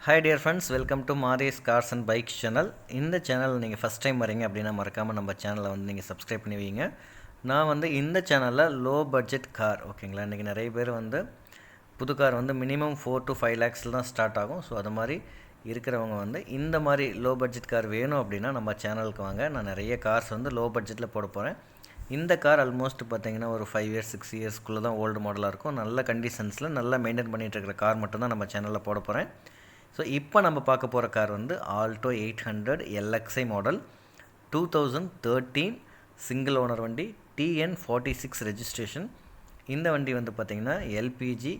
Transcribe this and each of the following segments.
Hi dear friends, welcome to Madesh Cars and Bikes channel. இந்த channel நீங்கள் first time வரீங்க அப்படின்னா மறக்காமல் நம்ம சேனலை வந்து நீங்கள் சப்ஸ்கிரைப் பண்ணி வைங்க. நான் வந்து இந்த சேனலில் லோ பட்ஜெட் கார் ஓகேங்களா, இன்றைக்கி நிறைய பேர் வந்து புது கார் வந்து மினிமம் 4 to 5 lakhஸில் தான் ஸ்டார்ட் ஆகும். ஸோ அது மாதிரி இருக்கிறவங்க வந்து இந்த மாதிரி லோ பட்ஜெட் கார் வேணும் அப்படின்னா நம்ம சேனலுக்கு வாங்க. நான் நிறைய கார்ஸ் வந்து லோ பட்ஜெட்டில் போட போகிறேன். இந்த கார் ஆல்மோஸ்ட் பார்த்தீங்கன்னா ஒரு 5 years 6 yearsக்குள்ளே தான் ஓல்டு மாடலாக இருக்கும். நல்ல கண்டிஷன்ஸில் நல்லா மெயின்டைன் பண்ணிகிட்டு இருக்கிற கார் மட்டும்தான் நம்ம சேனலில் போட போகிறேன். ஸோ இப்போ நம்ம பார்க்க போகிற கார் வந்து Alto 800 Lxi model 2013 single owner வண்டி, TN46 ரெஜிஸ்ட்ரேஷன். இந்த வண்டி வந்து பார்த்திங்கன்னா எல்பிஜி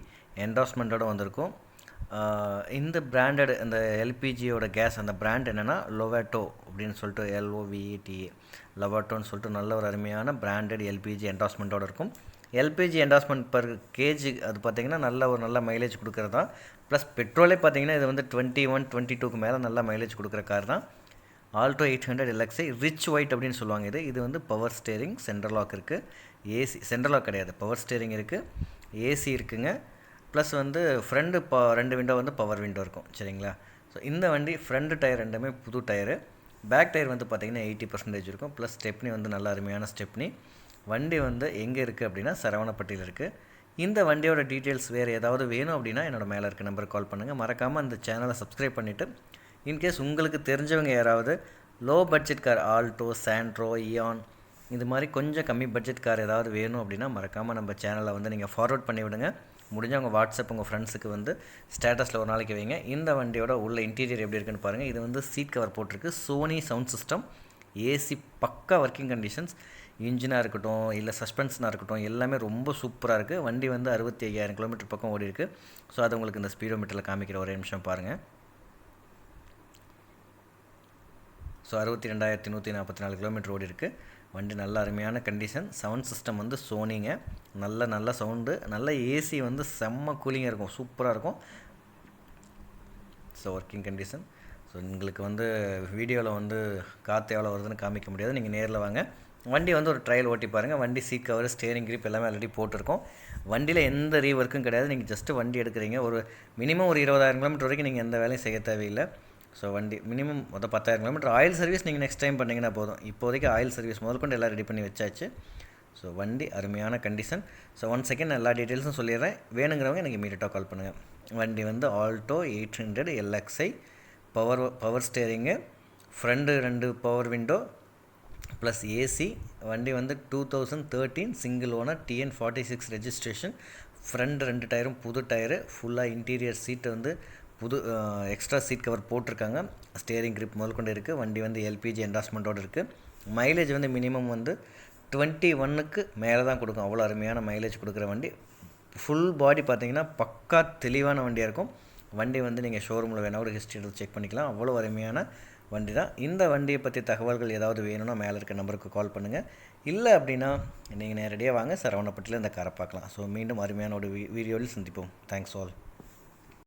என்டார்ஸ்மெண்ட்டோடு வந்திருக்கும். இந்த பிராண்டட் அந்த எல்பிஜியோட கேஸ் அந்த பிராண்ட் என்னென்னா லொவாட்டோ அப்படின்னு சொல்லிட்டு LOVATA லொவாட்டோன்னு சொல்லிட்டு நல்ல ஒரு அருமையான பிராண்டட் எல்பிஜி என்டார்ஸ்மெண்ட்டோடு இருக்கும். எல்பிஜி என்டார்ஸ்மெண்ட் பர் கேஜி அது பார்த்திங்கன்னா நல்ல மைலேஜ் கொடுக்குறதா. ப்ளஸ் பெட்ரோலே பார்த்திங்கன்னா இது வந்து 21-22க்கு மேலே நல்ல மைலேஜ் கொடுக்குற கார் தான் ஆல்டோ 800 Lxi. ரிச் ஒயிட் அப்படின்னு சொல்லுவாங்க. இது வந்து பவர் ஸ்டேரிங், சென்ட்ரல் லாக் இருக்குது, ஏசி சென்ட்ரல் லாக் கிடையாது, பவர் ஸ்டேரிங் இருக்குது, ஏசி இருக்குங்க. ப்ளஸ் வந்து ஃப்ரண்ட் 2 விண்டோ வந்து பவர் விண்டோ இருக்கும் சரிங்களா. ஸோ இந்த வண்டி ஃப்ரண்ட் டயர் ரெண்டுமே புது டயரு, பேக் டயர் வந்து பார்த்திங்கன்னா 80% இருக்கும். ப்ளஸ் ஸ்டெப்னி வந்து நல்ல அருமையான ஸ்டெப்னி. வண்டி வந்து எங்கே இருக்குது அப்படின்னா சரவணப்பட்டியில் இருக்குது. இந்த வண்டியோட டீட்டெயில்ஸ் வேறு ஏதாவது வேணும் அப்படின்னா என்னோடய மேலே இருக்க நம்பருக்கு கால் பண்ணுங்கள். மறக்காமல் அந்த சேனலை சப்ஸ்கிரைப் பண்ணிவிட்டு இன்கேஸ் உங்களுக்கு தெரிஞ்சவங்க யாராவது low budget car Alto, Santro, Eon இது மாதிரி கொஞ்சம் கம்மி பட்ஜெட் கார் ஏதாவது வேணும் அப்படின்னா மறக்காமல் நம்ம சேனலை வந்து நீங்கள் ஃபார்வர்ட் பண்ணி விடுங்க. முடிஞ்சவங்க வாட்ஸ்அப் உங்கள் ஃப்ரெண்ட்ஸுக்கு வந்து ஸ்டேட்டஸில் ஒரு நாளைக்கு வைங்க. இந்த வண்டியோட உள்ள இன்டீரியர் எப்படி இருக்குன்னு பாருங்கள். இது வந்து சீட் கவர் போட்டிருக்கு, சோனி சவுண்ட் சிஸ்டம், ஏசி பக்கா ஒர்க்கிங் கண்டிஷன்ஸ், இன்ஜினாக இருக்கட்டும் இல்லை சஸ்பென்ஷனாக இருக்கட்டும் எல்லாமே ரொம்ப சூப்பராக இருக்குது. வண்டி வந்து 65,000 கிலோமீட்டர் பக்கம் ஓடி இருக்குது. ஸோ அது உங்களுக்கு இந்த ஸ்பீடோமீட்டரில் காமிக்கிற ஒரே நிமிஷம் பாருங்கள். ஸோ 62,144 கிலோமீட்டர் ஓடி இருக்குது. வண்டி நல்ல அருமையான கண்டிஷன். சவுண்ட் சிஸ்டம் வந்து சோனிங்க, நல்ல சவுண்டு, நல்ல ஏசி வந்து செம்ம கூலிங்காக இருக்கும், சூப்பராக இருக்கும். So working condition. ஸோ உங்களுக்கு வந்து வீடியோவில் வந்து காற்று எவ்வளோ வருதுன்னு காமிக்க முடியாது, நீங்கள் நேரில் வாங்க. வண்டி வந்து ஒரு ட்ரையல் ஓட்டி பாருங்கள். வண்டி சீட் கவர், ஸ்டேரிங் கிரிப் எல்லாமே ஆல்ரெடி போட்டிருக்கோம். வண்டியில் எந்த ரீவொர்க்கும் கிடையாது. நீங்கள் ஜஸ்ட்டு வண்டி எடுக்கிறீங்க, ஒரு மினிமம் ஒரு 20,000 கிலோமீட்டர் வரைக்கும் நீங்கள் எந்த வேலையும் செய்ய தேவையில்லை. ஸோ வண்டி மினிமம் 10,000 கிலோமீட்டர். ஆயில் சர்வீஸ் நீங்கள் நெக்ஸ்ட் டைம் பண்ணிங்கன்னா போதும். இப்போதைக்கு ஆயில் சர்வீஸ் முதற்கொண்டு எல்லாம் ரெடி பண்ணி வச்சாச்சு. ஸோ வண்டி அருமையான கண்டிஷன். ஸோ 1 செகண்ட் எல்லா டீட்டெயில்ஸும் சொல்லிடுறேன். வேணுங்கிறவங்க எனக்கு இமீடியட்டாக கால் பண்ணுங்கள். வண்டி வந்து Alto 800 Lxi, power steering, front 2 power window plus AC. வண்டி வந்து 2013 single owner, TN46 registration. Front 2 டயரும் புது டயரு, ஃபுல்லாக இன்டீரியர் சீட்டு வந்து புது எக்ஸ்ட்ரா சீட் கவர் போட்டிருக்காங்க. ஸ்டேரிங் கிரிப் முதல்கொண்டு இருக்குது. வண்டி வந்து எல்பிஜி என்டார்ஸ்மெண்ட்டோடு இருக்குது. மைலேஜ் வந்து மினிமம் வந்து 21க்கு மேலே தான் கொடுக்கும். அவ்வளோ அருமையான மைலேஜ் கொடுக்குற வண்டி. ஃபுல் பாடி பார்த்திங்கன்னா பக்கா தெளிவான வண்டியாக இருக்கும். வண்டி வந்து நீங்கள் ஷோரூமில் வேணா ஒரு ஹிஸ்ட்ரி எடுத்து செக் பண்ணிக்கலாம். அவ்வளோ அருமையான வண்டி தான். இந்த வண்டியை பற்றி தகவல்கள் ஏதாவது வேணும்னா மேலே இருக்க நம்பருக்கு கால் பண்ணுங்கள். இல்லை அப்படின்னா நீங்கள் நேரடியாக வாங்க, சரவணப்பட்டியில் இந்த காரை பார்க்கலாம். ஸோ மீண்டும் அருமையான ஒரு வீடியோவில் சந்திப்போம். Thanks all.